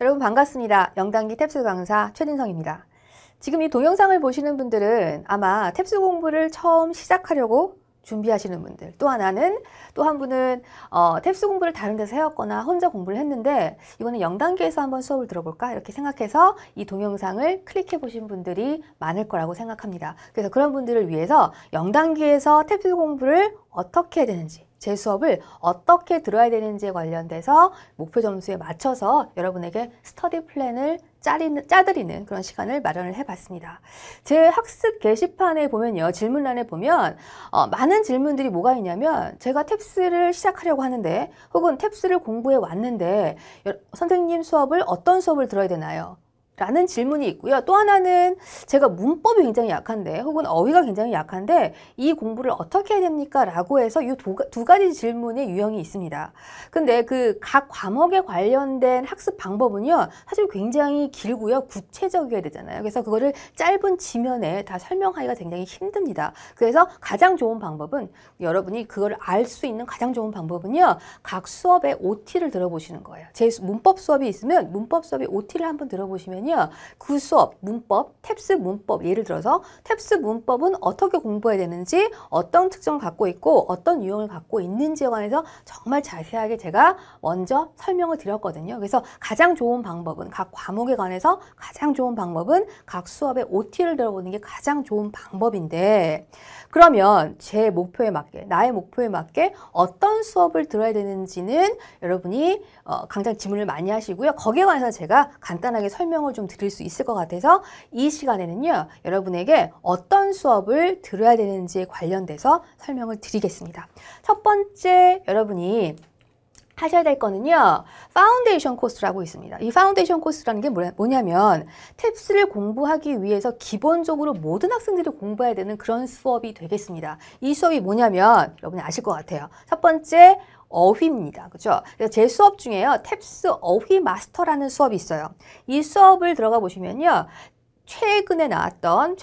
여러분 반갑습니다. 영단기 탭스 강사 최진성입니다. 지금 이 동영상을 보시는 분들은 아마 탭스 공부를 처음 시작하려고 준비하시는 분들, 또 한 분은 탭스 공부를 다른 데서 해왔거나 혼자 공부를 했는데 이거는 0단계에서 한번 수업을 들어볼까 이렇게 생각해서 이 동영상을 클릭해 보신 분들이 많을 거라고 생각합니다. 그래서 그런 분들을 위해서 0단계에서 탭스 공부를 어떻게 해야 되는지, 제 수업을 어떻게 들어야 되는지에 관련돼서 목표 점수에 맞춰서 여러분에게 스터디 플랜을 짜드리는 그런 시간을 마련을 해봤습니다. 제 학습 게시판에 보면요, 질문란에 보면 많은 질문들이 뭐가 있냐면, 제가 탭스를 시작하려고 하는데 혹은 탭스를 공부해 왔는데 선생님 수업을 어떤 수업을 들어야 되나요? 라는 질문이 있고요. 또 하나는 제가 문법이 굉장히 약한데 혹은 어휘가 굉장히 약한데 이 공부를 어떻게 해야 됩니까? 라고 해서 이 두 가지 질문의 유형이 있습니다. 근데 그 각 과목에 관련된 학습 방법은요, 사실 굉장히 길고요, 구체적이어야 되잖아요. 그래서 그거를 짧은 지면에 다 설명하기가 굉장히 힘듭니다. 그래서 가장 좋은 방법은, 여러분이 그걸 알 수 있는 가장 좋은 방법은요, 각 수업의 OT를 들어보시는 거예요. 제 문법 수업이 있으면 문법 수업의 OT를 한번 들어보시면 그 수업, 문법, 탭스 문법, 예를 들어서 탭스 문법은 어떻게 공부해야 되는지, 어떤 특성을 갖고 있고 어떤 유형을 갖고 있는지에 관해서 정말 자세하게 제가 먼저 설명을 드렸거든요. 그래서 가장 좋은 방법은, 각 과목에 관해서 가장 좋은 방법은 각 수업의 OT를 들어보는 게 가장 좋은 방법인데, 그러면 제 목표에 맞게, 나의 목표에 맞게 어떤 수업을 들어야 되는지는 여러분이 강좌 질문을 많이 하시고요. 거기에 관해서 제가 간단하게 설명을 좀 드릴 수 있을 것 같아서 이 시간에는요, 여러분에게 어떤 수업을 들어야 되는지에 관련돼서 설명을 드리겠습니다. 첫 번째 여러분이 하셔야 될 거는요, 파운데이션 코스라고 있습니다. 이 파운데이션 코스라는 게 뭐냐면, 탭스를 공부하기 위해서 기본적으로 모든 학생들이 공부해야 되는 그런 수업이 되겠습니다. 이 수업이 뭐냐면 여러분이 아실 것 같아요. 첫 번째, 어휘입니다. 그죠? 그래서 제 수업 중에요, 탭스 어휘 마스터라는 수업이 있어요. 이 수업을 들어가 보시면요, 최근에 나왔던,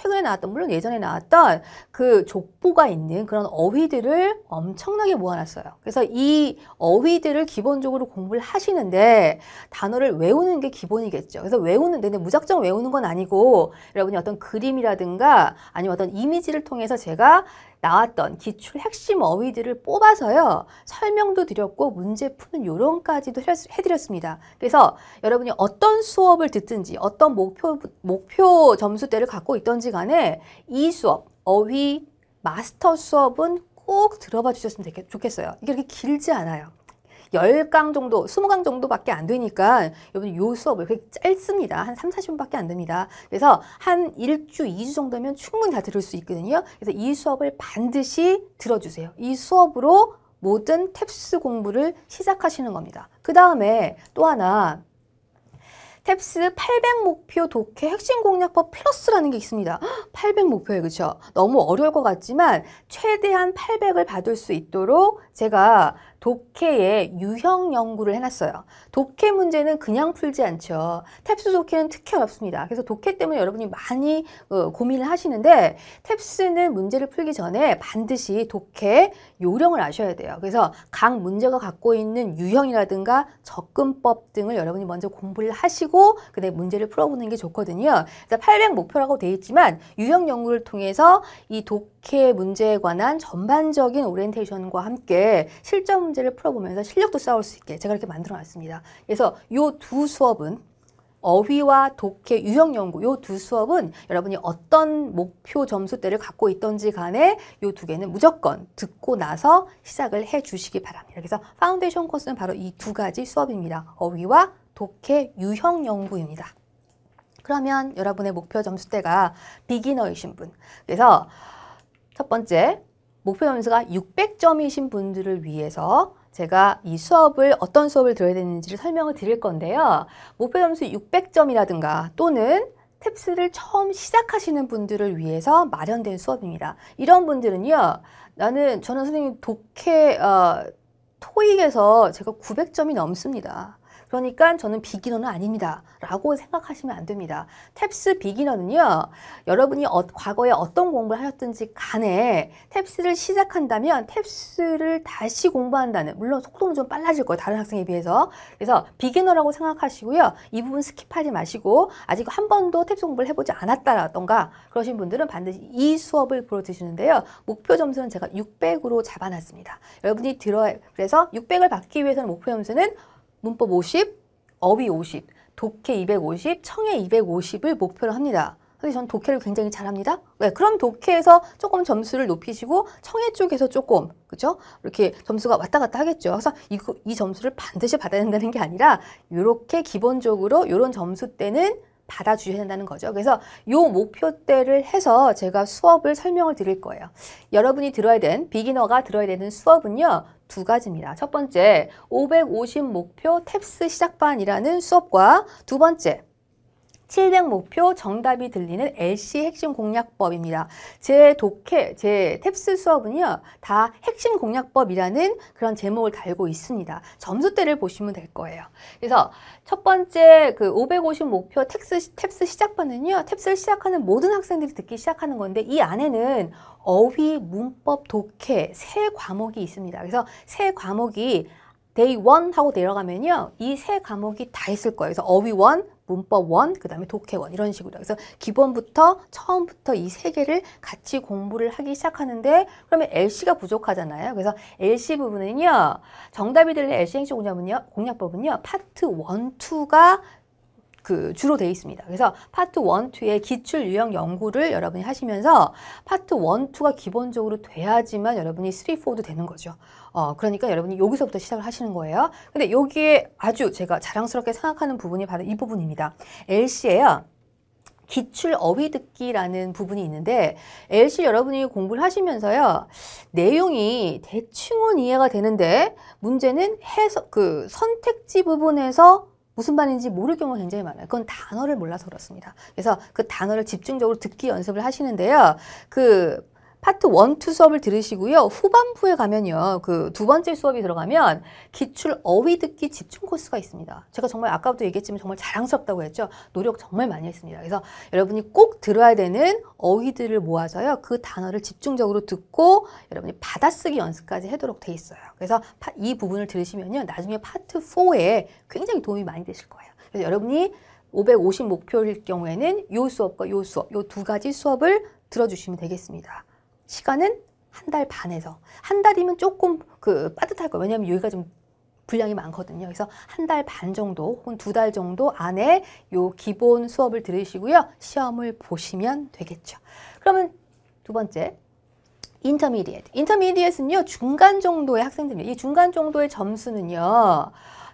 물론 예전에 나왔던 그 족보가 있는 그런 어휘들을 엄청나게 모아놨어요. 그래서 이 어휘들을 기본적으로 공부를 하시는데, 단어를 외우는 게 기본이겠죠. 그래서 외우는데, 무작정 외우는 건 아니고, 여러분이 어떤 그림이라든가 아니면 어떤 이미지를 통해서 제가 나왔던 기출 핵심 어휘들을 뽑아서요, 설명도 드렸고 문제 푸는 요령까지도 해드렸습니다. 그래서 여러분이 어떤 수업을 듣든지 어떤 목표 점수대를 갖고 있던지 간에 이 수업, 어휘 마스터 수업은 꼭 들어봐 주셨으면 좋겠어요. 이게 그렇게 길지 않아요. 10강 정도, 20강 정도밖에 안 되니까 여러분 요 수업을, 그렇게 짧습니다. 한 3, 40분밖에 안 됩니다. 그래서 한 1주, 2주 정도면 충분히 다 들을 수 있거든요. 그래서 이 수업을 반드시 들어주세요. 이 수업으로 모든 탭스 공부를 시작하시는 겁니다. 그 다음에 또 하나, 탭스 800 목표 독해 핵심 공략법 플러스라는 게 있습니다. 800 목표예요. 그렇죠? 너무 어려울 것 같지만 최대한 800을 받을 수 있도록 제가 독해의 유형 연구를 해놨어요. 독해 문제는 그냥 풀지 않죠. 탭스 독해는 특히 어렵습니다. 그래서 독해 때문에 여러분이 많이 고민을 하시는데, 탭스는 문제를 풀기 전에 반드시 독해 요령을 아셔야 돼요. 그래서 각 문제가 갖고 있는 유형이라든가 접근법 등을 여러분이 먼저 공부를 하시고 그다음에 문제를 풀어보는 게 좋거든요. 그래서 800 목표라고 되어 있지만 유형 연구를 통해서 이 독해 문제에 관한 전반적인 오리엔테이션과 함께 실전 문제를 풀어보면서 실력도 쌓을 수 있게 제가 이렇게 만들어 놨습니다. 그래서 이 두 수업은, 어휘와 독해 유형 연구, 이 두 수업은 여러분이 어떤 목표 점수대를 갖고 있던지 간에 이 두 개는 무조건 듣고 나서 시작을 해 주시기 바랍니다. 그래서 파운데이션 코스는 바로 이 두 가지 수업입니다. 어휘와 독해 유형 연구입니다. 그러면 여러분의 목표 점수대가 비기너이신 분, 그래서 첫 번째, 목표 점수가 600점이신 분들을 위해서 제가 이 수업을, 어떤 수업을 들어야 되는지를 설명을 드릴 건데요. 목표 점수 600점이라든가 또는 탭스를 처음 시작하시는 분들을 위해서 마련된 수업입니다. 이런 분들은요, 저는 선생님 독해, 토익에서 제가 900점이 넘습니다. 그러니까 저는 비기너는 아닙니다 라고 생각하시면 안 됩니다. 탭스 비기너는요, 여러분이 과거에 어떤 공부를 하셨든지 간에 탭스를 시작한다면 탭스를 다시 공부한다는, 물론 속도는 좀 빨라질 거예요, 다른 학생에 비해서. 그래서 비기너라고 생각하시고요, 이 부분 스킵하지 마시고, 아직 한 번도 탭스 공부를 해보지 않았다라던가 그러신 분들은 반드시 이 수업을 보러 드시는데요, 목표 점수는 제가 600으로 잡아놨습니다. 여러분이 그래서 600을 받기 위해서는 목표 점수는 문법 50, 어휘 50, 독해 250, 청해 250을 목표로 합니다. 근데 저는 독해를 굉장히 잘합니다. 네, 그럼 독해에서 조금 점수를 높이시고 청해 쪽에서 조금, 그죠? 이렇게 점수가 왔다 갔다 하겠죠. 그래서 이 점수를 반드시 받아야 된다는 게 아니라 이렇게 기본적으로 이런 점수대는 받아주셔야 된다는 거죠. 그래서 요 목표대를 해서 제가 수업을 설명을 드릴 거예요. 여러분이 비기너가 들어야 되는 수업은요, 두 가지입니다. 첫 번째, 550 목표 탭스 시작반이라는 수업과 두 번째, 700 목표 정답이 들리는 LC 핵심 공략법입니다. 제 탭스 수업은요, 다 핵심 공략법이라는 그런 제목을 달고 있습니다. 점수대를 보시면 될 거예요. 그래서 첫 번째 550 목표 탭스 시작반은요, 탭스를 시작하는 모든 학생들이 듣기 시작하는 건데, 이 안에는 어휘, 문법, 독해 세 과목이 있습니다. 그래서 세 과목이 Day 1 하고 내려가면요, 이 세 과목이 다 있을 거예요. 그래서 어휘 1, 문법 1, 그 다음에 독해 1 이런 식으로. 그래서 처음부터 이 세 개를 같이 공부를 하기 시작하는데, 그러면 LC가 부족하잖아요. 그래서 LC 부분은요, 정답이 들린 LC 행식 공략법은요, 파트 1, 2가 주로 되어 있습니다. 그래서 파트 1, 2의 기출 유형 연구를 여러분이 하시면서 파트 1, 2가 기본적으로 돼야지만 여러분이 3, 4도 되는 거죠. 그러니까 여러분이 여기서부터 시작을 하시는 거예요. 근데 여기에 아주 제가 자랑스럽게 생각하는 부분이 바로 이 부분입니다. LC예요. 기출 어휘 듣기라는 부분이 있는데, LC 여러분이 공부를 하시면서요, 내용이 대충은 이해가 되는데 문제는 선택지 부분에서 무슨 말인지 모를 경우가 굉장히 많아요. 그건 단어를 몰라서 그렇습니다. 그래서 그 단어를 집중적으로 듣기 연습을 하시는데요, 파트 1, 2 수업을 들으시고요, 후반부에 가면요, 두 번째 수업이 들어가면 기출 어휘 듣기 집중 코스가 있습니다. 제가 정말 아까부터 얘기했지만 정말 자랑스럽다고 했죠. 노력 정말 많이 했습니다. 그래서 여러분이 꼭 들어야 되는 어휘들을 모아서요, 그 단어를 집중적으로 듣고 여러분이 받아쓰기 연습까지 하도록 돼 있어요. 그래서 이 부분을 들으시면요, 나중에 파트 4에 굉장히 도움이 많이 되실 거예요. 그래서 여러분이 550 목표일 경우에는 요 수업과 요 수업, 요 두 가지 수업을 들어주시면 되겠습니다. 시간은 한 달 반에서, 한 달이면 조금 빠듯할 거예요. 왜냐하면 여기가 좀 분량이 많거든요. 그래서 한 달 반 정도 혹은 2달 정도 안에 요 기본 수업을 들으시고요, 시험을 보시면 되겠죠. 그러면 두 번째, 인터미디에이트. 인터미디에이트는요, 중간 정도의 학생들입니다. 이 중간 정도의 점수는요,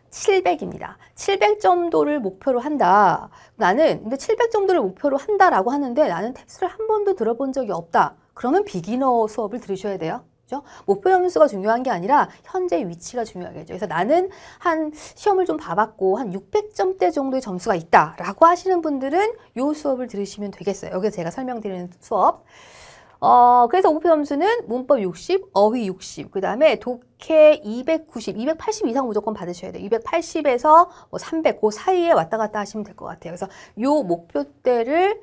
700입니다. 700점도를 목표로 한다. 근데 700점도를 목표로 한다라고 하는데 나는 탭스를 한 번도 들어본 적이 없다. 그러면 비기너 수업을 들으셔야 돼요. 그죠? 목표 점수가 중요한 게 아니라 현재 위치가 중요하겠죠. 그래서 나는 시험을 좀 봐봤고 한 600점대 정도의 점수가 있다라고 하시는 분들은 이 수업을 들으시면 되겠어요. 여기서 제가 설명드리는 수업. 그래서 목표 점수는 문법 60, 어휘 60, 그 다음에 독해 290, 280 이상 무조건 받으셔야 돼요. 280에서 300, 그 사이에 왔다 갔다 하시면 될 것 같아요. 그래서 요 목표대를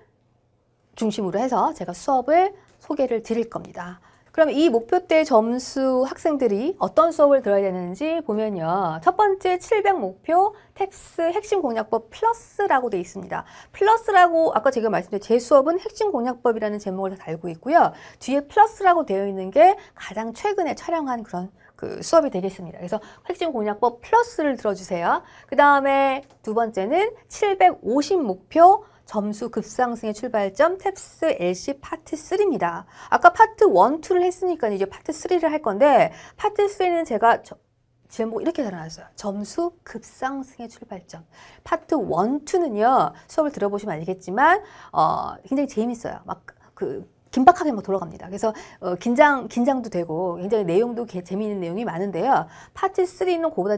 중심으로 해서 제가 수업을 소개를 드릴 겁니다. 그럼 이 목표대 점수 학생들이 어떤 수업을 들어야 되는지 보면요. 첫 번째 700 목표 탭스 핵심 공략법 플러스라고 되어 있습니다. 플러스라고 아까 제가 말씀드린 제 수업은 핵심 공략법이라는 제목을 다 달고 있고요. 뒤에 플러스라고 되어 있는 게 가장 최근에 촬영한 그런 수업이 되겠습니다. 그래서 핵심 공략법 플러스를 들어주세요. 그 다음에 두 번째는 750 목표 점수 급상승의 출발점 탭스 LC 파트 3입니다. 아까 파트 1, 2를 했으니까 이제 파트 3를 할 건데, 파트 3는 제가 제목 이렇게 달아놨어요. 점수 급상승의 출발점. 파트 1, 2는요, 수업을 들어보시면 알겠지만, 굉장히 재밌어요. 긴박하게 돌아갑니다. 그래서 긴장도 되고 굉장히 내용도 재미있는 내용이 많은데요. 파트 3는 그보다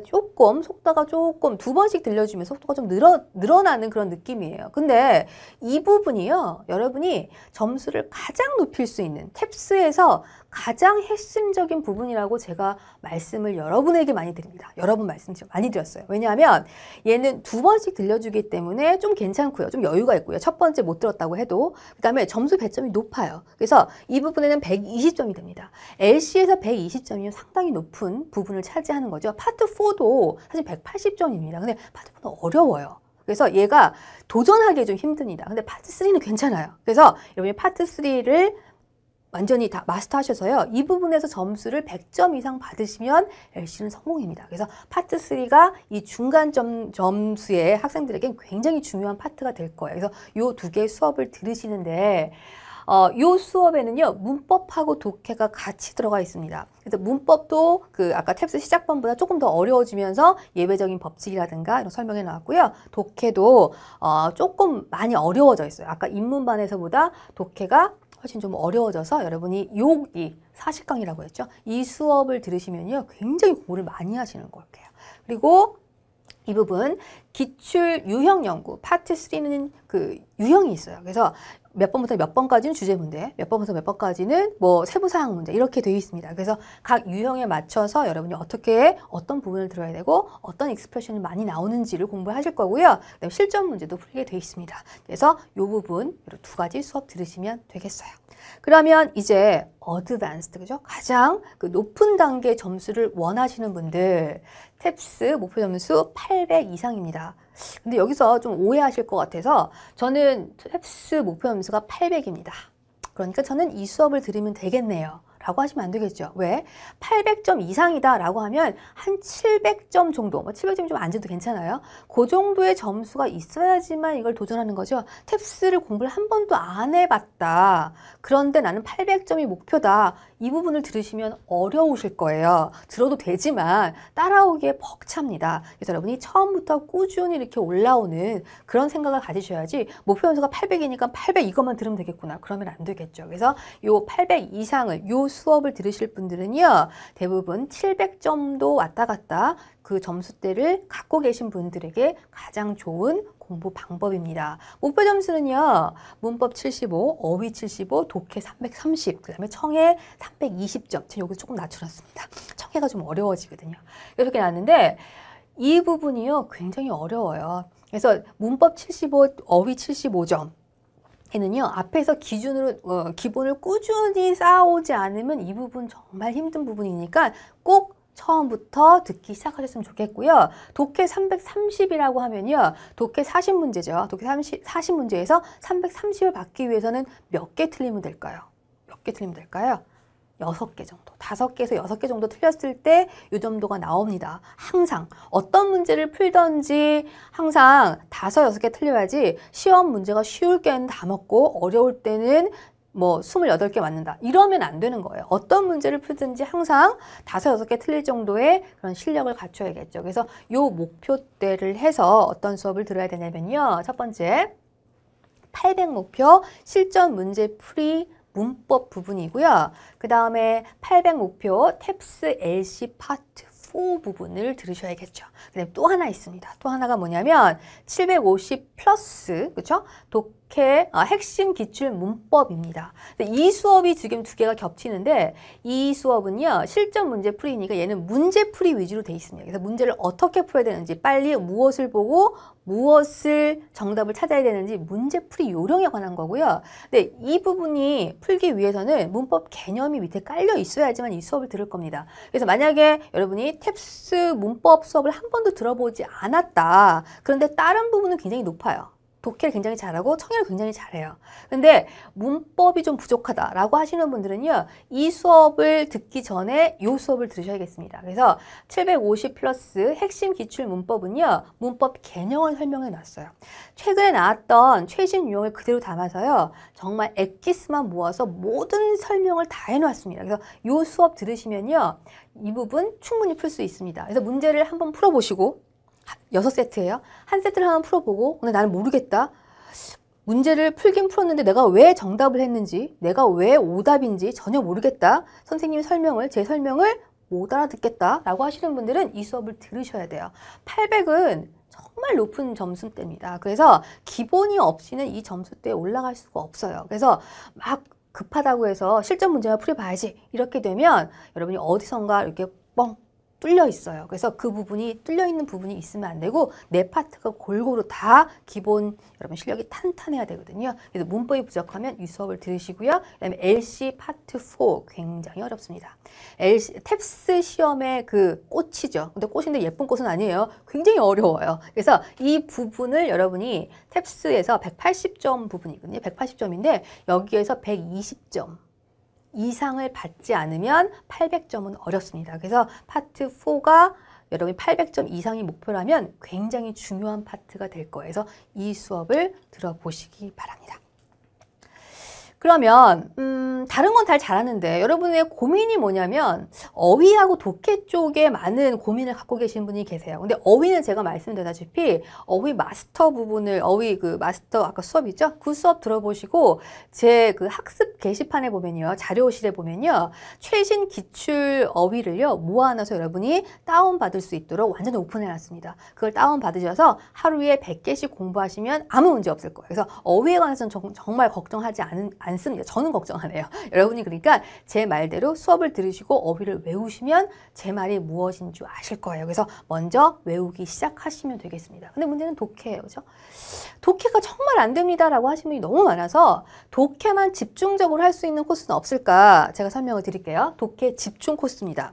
속도가 조금 두 번씩 들려주면 속도가 좀 늘어나는 그런 느낌이에요. 근데 이 부분이요, 여러분이 점수를 가장 높일 수 있는 탭스에서 가장 핵심적인 부분이라고 제가 말씀을 여러분에게 많이 드립니다. 여러분 말씀 많이 드렸어요. 왜냐하면 얘는 2번씩 들려주기 때문에 좀 괜찮고요. 좀 여유가 있고요. 첫 번째 못 들었다고 해도 그 다음에 점수 배점이 높아요. 그래서 이 부분에는 120점이 됩니다. LC에서 120점이면 상당히 높은 부분을 차지하는 거죠. 파트 4도 사실 180점입니다. 근데 파트 4는 어려워요. 그래서 얘가 도전하기 좀 힘듭니다. 근데 파트 3는 괜찮아요. 그래서 여러분이 파트 3를 완전히 다 마스터하셔서요. 이 부분에서 점수를 100점 이상 받으시면 LC는 성공입니다. 그래서 파트 3가 이 중간 점수의 학생들에겐 굉장히 중요한 파트가 될 거예요. 그래서 이 두 개의 수업을 들으시는데 이 수업에는요, 문법하고 독해가 같이 들어가 있습니다. 그래서 문법도 그 아까 탭스 시작본보다 조금 더 어려워지면서 예외적인 법칙이라든가 이런 설명이 나왔고요. 독해도 조금 많이 어려워져 있어요. 아까 입문반에서보다 독해가 훨씬 좀 어려워져서 여러분이 여기 40강이라고 했죠. 이 수업을 들으시면요, 굉장히 공부를 많이 하시는 거예요. 그리고 이 부분 기출 유형 연구 파트 3는 그 유형이 있어요. 그래서 몇 번부터 몇 번까지는 주제 문제, 몇 번부터 몇 번까지는 뭐 세부 사항 문제 이렇게 되어 있습니다. 그래서 각 유형에 맞춰서 여러분이 어떤 부분을 들어야 되고 어떤 익스프레션이 많이 나오는지를 공부하실 거고요. 그다음에 실전 문제도 풀게 되어 있습니다. 그래서 이 부분 두 가지 수업 들으시면 되겠어요. 그러면 이제 어드밴스드, 그죠? 가장 그 높은 단계 점수를 원하시는 분들 탭스 목표 점수 800 이상입니다. 근데 여기서 좀 오해하실 것 같아서 저는 탭스 목표 점수가 800입니다. 그러니까 저는 이 수업을 들으면 되겠네요. 라고 하시면 안 되겠죠. 왜? 800점 이상이다 라고 하면 한 700점 정도, 뭐 700점이 좀 안 줘도 괜찮아요. 그 정도의 점수가 있어야지만 이걸 도전하는 거죠. 탭스를 공부를 한 번도 안 해봤다. 그런데 나는 800점이 목표다. 이 부분을 들으시면 어려우실 거예요. 들어도 되지만 따라오기에 벅찹니다. 그래서 여러분이 처음부터 꾸준히 이렇게 올라오는 그런 생각을 가지셔야지 목표 점수가 800이니까 800 이것만 들으면 되겠구나. 그러면 안 되겠죠. 그래서 요 800 이상을, 요 수업을 들으실 분들은요, 대부분 700점도 왔다 갔다 그 점수대를 갖고 계신 분들에게 가장 좋은 공부 방법입니다. 목표 점수는요, 문법 75, 어휘 75, 독해 330, 그 다음에 청해 320점. 제가 여기 조금 낮춰놨습니다. 청해가 좀 어려워지거든요. 이렇게 나왔는데 이 부분이요, 굉장히 어려워요. 그래서 문법 75, 어휘 75점. 얘는요, 앞에서 기본을 꾸준히 쌓아오지 않으면 이 부분 정말 힘든 부분이니까 꼭 처음부터 듣기 시작하셨으면 좋겠고요. 독해 330이라고 하면요, 독해 40문제죠. 독해 40문제에서 330을 받기 위해서는 몇 개 틀리면 될까요? 몇 개 틀리면 될까요? 6개 정도, 5개에서 6개 정도 틀렸을 때 이 정도가 나옵니다. 항상 어떤 문제를 풀던지 항상 5, 6개 틀려야지 시험 문제가 쉬울 때는 다 먹고 어려울 때는 뭐 28개 맞는다. 이러면 안 되는 거예요. 어떤 문제를 풀든지 항상 5, 6개 틀릴 정도의 그런 실력을 갖춰야겠죠. 그래서 요 목표대를 해서 어떤 수업을 들어야 되냐면요. 첫 번째, 800 목표 실전 문제 풀이 문법 부분이고요. 그 다음에 800 목표 탭스 LC 파트 4 부분을 들으셔야겠죠. 그다음에 또 하나 있습니다. 또 하나가 뭐냐면 750 플러스, 그렇죠? 독해 핵심 기출 문법입니다. 이 수업이 지금 두 개가 겹치는데 이 수업은요, 실전 문제 풀이니까 얘는 문제 풀이 위주로 돼 있습니다. 그래서 문제를 어떻게 풀어야 되는지, 빨리 무엇을 보고 무엇을 정답을 찾아야 되는지 문제풀이 요령에 관한 거고요. 근데 이 부분이 풀기 위해서는 문법 개념이 밑에 깔려 있어야지만 이 수업을 들을 겁니다. 그래서 만약에 여러분이 탭스 문법 수업을 한 번도 들어보지 않았다. 그런데 다른 부분은 굉장히 높아요. 독해를 굉장히 잘하고 청해를 굉장히 잘해요. 근데 문법이 좀 부족하다라고 하시는 분들은요, 이 수업을 듣기 전에 이 수업을 들으셔야겠습니다. 그래서 750 플러스 핵심 기출 문법은요, 문법 개념을 설명해 놨어요. 최근에 나왔던 최신 유형을 그대로 담아서요, 정말 엑기스만 모아서 모든 설명을 다 해놨습니다. 그래서 이 수업 들으시면요, 이 부분 충분히 풀 수 있습니다. 그래서 문제를 한번 풀어보시고, 6세트예요. 한 세트를 한번 풀어보고, 근데 나는 모르겠다. 문제를 풀긴 풀었는데 내가 왜 정답을 했는지, 내가 왜 오답인지 전혀 모르겠다. 선생님 설명을, 제 설명을 못 알아듣겠다 라고 하시는 분들은 이 수업을 들으셔야 돼요. 800은 정말 높은 점수대입니다. 그래서 기본이 없이는 이 점수대에 올라갈 수가 없어요. 그래서 막 급하다고 해서 실전 문제만 풀어봐야지 이렇게 되면 여러분이 어디선가 이렇게 뻥 뚫려 있어요. 그래서 그 부분이 뚫려 있는 부분이 있으면 안 되고 내 파트가 골고루 다 기본 여러분 실력이 탄탄해야 되거든요. 그래서 문법이 부족하면 이 수업을 들으시고요. 그다음에 LC 파트 4 굉장히 어렵습니다. 탭스 시험의 그 꽃이죠. 근데 꽃인데 예쁜 꽃은 아니에요. 굉장히 어려워요. 그래서 이 부분을 여러분이 탭스에서 180점 부분이거든요. 180점인데 여기에서 120점 이상을 받지 않으면 800점은 어렵습니다. 그래서 파트 4가 여러분이 800점 이상이 목표라면 굉장히 중요한 파트가 될 거예요. 그래서 이 수업을 들어보시기 바랍니다. 그러면 다른 건 다 잘하는데 여러분의 고민이 뭐냐면 어휘하고 독해 쪽에 많은 고민을 갖고 계신 분이 계세요. 근데 어휘는 제가 말씀드렸다시피 어휘 마스터 부분을 어휘 그 마스터 아까 수업이죠? 그 수업 들어보시고 제 그 학습 게시판에 보면요. 자료실에 보면요. 최신 기출 어휘를요. 모아놔서 여러분이 다운받을 수 있도록 완전히 오픈해 놨습니다. 그걸 다운받으셔서 하루에 100개씩 공부하시면 아무 문제 없을 거예요. 그래서 어휘에 관해서는 정말 걱정하지 않습니다. 저는 걱정 안 해요. 여러분이 그러니까 제 말대로 수업을 들으시고 어휘를 외우시면 제 말이 무엇인 줄 아실 거예요. 그래서 먼저 외우기 시작하시면 되겠습니다. 근데 문제는 독해예요. 그죠? 독해가 정말 안 됩니다 라고 하시는 분이 너무 많아서 독해만 집중적으로 할 수 있는 코스는 없을까? 제가 설명을 드릴게요. 독해 집중 코스입니다.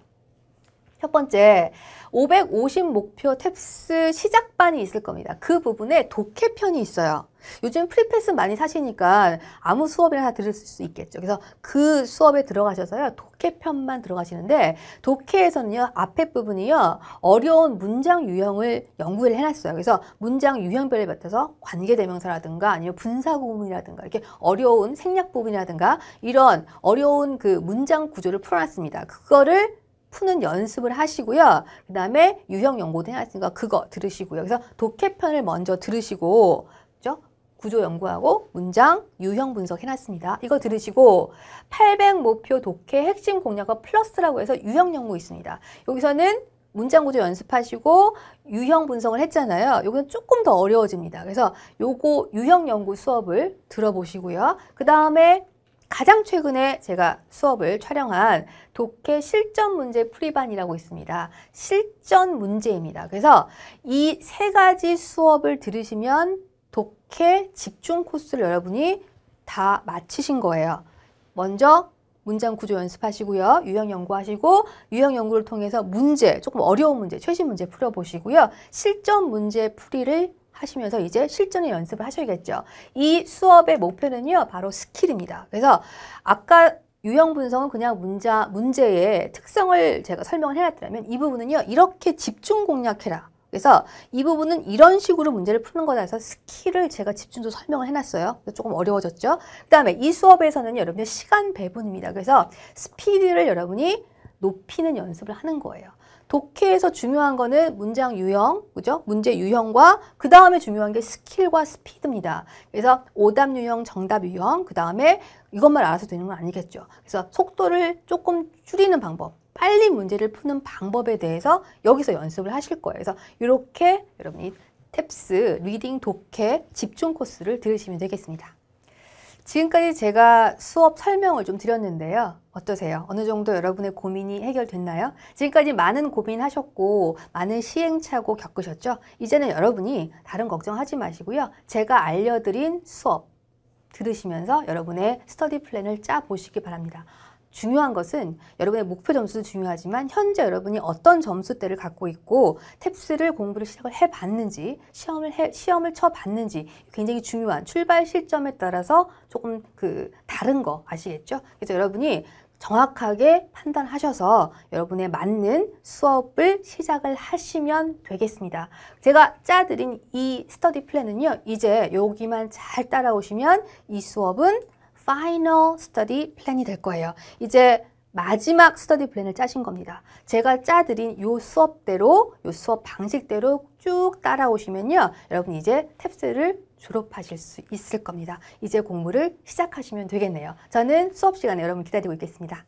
첫 번째, 550 목표 탭스 시작반이 있을 겁니다. 그 부분에 독해편이 있어요. 요즘 프리패스 많이 사시니까 아무 수업이나 다 들을 수 있겠죠. 그래서 그 수업에 들어가셔서요. 독해편만 들어가시는데 독해에서는요. 앞에 부분이요. 어려운 문장 유형을 연구를 해놨어요. 그래서 문장 유형별에 맞춰서 관계대명사라든가 아니면 분사구문이라든가 이렇게 어려운 생략 부분이라든가 이런 어려운 그 문장 구조를 풀어놨습니다. 그거를 푸는 연습을 하시고요. 그 다음에 유형 연구도 해놨으니까 그거 들으시고요. 그래서 독해편을 먼저 들으시고, 그죠? 구조 연구하고 문장 유형 분석 해놨습니다. 이거 들으시고 800 목표 독해 핵심 공략어 플러스라고 해서 유형 연구 있습니다. 여기서는 문장 구조 연습하시고 유형 분석을 했잖아요. 요건 조금 더 어려워집니다. 그래서 요거 유형 연구 수업을 들어보시고요. 그 다음에 가장 최근에 제가 수업을 촬영한 독해 실전 문제 풀이반이라고 있습니다. 실전 문제입니다. 그래서 이 세 가지 수업을 들으시면 독해 집중 코스를 여러분이 다 마치신 거예요. 먼저 문장 구조 연습하시고요. 유형 연구하시고 유형 연구를 통해서 문제, 조금 어려운 문제, 최신 문제 풀어보시고요. 실전 문제 풀이를 하시면서 이제 실전의 연습을 하셔야겠죠. 이 수업의 목표는요. 바로 스킬입니다. 그래서 아까 유형 분석은 그냥 문제의 특성을 제가 설명을 해놨더라면 이 부분은요. 이렇게 집중 공략해라. 그래서 이 부분은 이런 식으로 문제를 푸는 거다 해서 스킬을 제가 집중적으로 설명을 해놨어요. 조금 어려워졌죠. 그 다음에 이 수업에서는 여러분의 시간 배분입니다. 그래서 스피드를 여러분이 높이는 연습을 하는 거예요. 독해에서 중요한 거는 문장 유형, 그죠? 문제 유형과 그 다음에 중요한 게 스킬과 스피드입니다. 그래서 오답 유형, 정답 유형, 그 다음에 이것만 알아서 되는 건 아니겠죠. 그래서 속도를 조금 줄이는 방법, 빨리 문제를 푸는 방법에 대해서 여기서 연습을 하실 거예요. 그래서 이렇게 여러분이 탭스 리딩 독해 집중 코스를 들으시면 되겠습니다. 지금까지 제가 수업 설명을 좀 드렸는데요. 어떠세요? 어느 정도 여러분의 고민이 해결됐나요? 지금까지 많은 고민하셨고 많은 시행착오 겪으셨죠? 이제는 여러분이 다른 걱정하지 마시고요. 제가 알려드린 수업 들으시면서 여러분의 스터디 플랜을 짜보시기 바랍니다. 중요한 것은 여러분의 목표 점수도 중요하지만 현재 여러분이 어떤 점수대를 갖고 있고 탭스를 공부를 시작을 해봤는지 시험을 쳐봤는지 굉장히 중요한 출발 시점에 따라서 조금 다른 거 아시겠죠? 그래서 여러분이 정확하게 판단하셔서 여러분의 맞는 수업을 시작을 하시면 되겠습니다. 제가 짜드린 이 스터디 플랜은요. 이제 여기만 잘 따라오시면 이 수업은 파이널 스터디 플랜이 될 거예요. 이제 마지막 스터디 플랜을 짜신 겁니다. 제가 짜드린 요 수업대로, 요 수업 방식대로 쭉 따라오시면요. 여러분 이제 탭스를 졸업하실 수 있을 겁니다. 이제 공부를 시작하시면 되겠네요. 저는 수업 시간에 여러분 기다리고 있겠습니다.